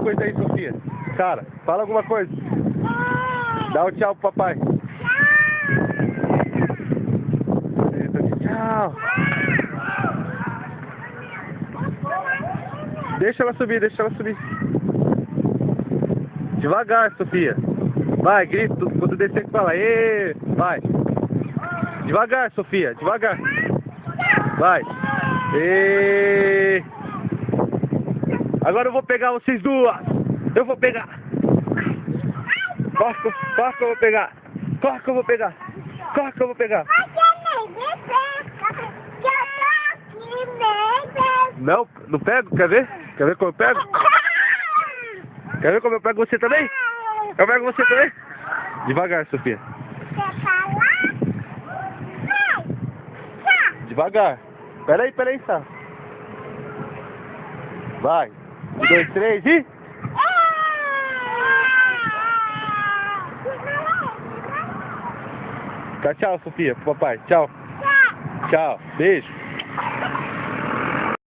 coisa aí, Sofia. Cara, fala alguma coisa. Dá um tchau pro papai. Tchau. Deixa ela subir, deixa ela subir. Devagar, Sofia. Vai, grita, quando descer que fala, ê, vai. Devagar, Sofia, devagar. Vai. Ê. Agora eu vou pegar vocês duas. Eu vou pegar. Corre que eu vou pegar. Corre que eu vou pegar. Corre que eu vou pegar. Não, não pego, quer ver? Quer ver como eu pego? Quer ver como eu pego você também? Eu pego você também? Devagar, Sofia. Devagar. Peraí, tá. Vai. 1, 2, 3 e... Tchau, Sofia, pro papai. Tchau. Tchau. Beijo.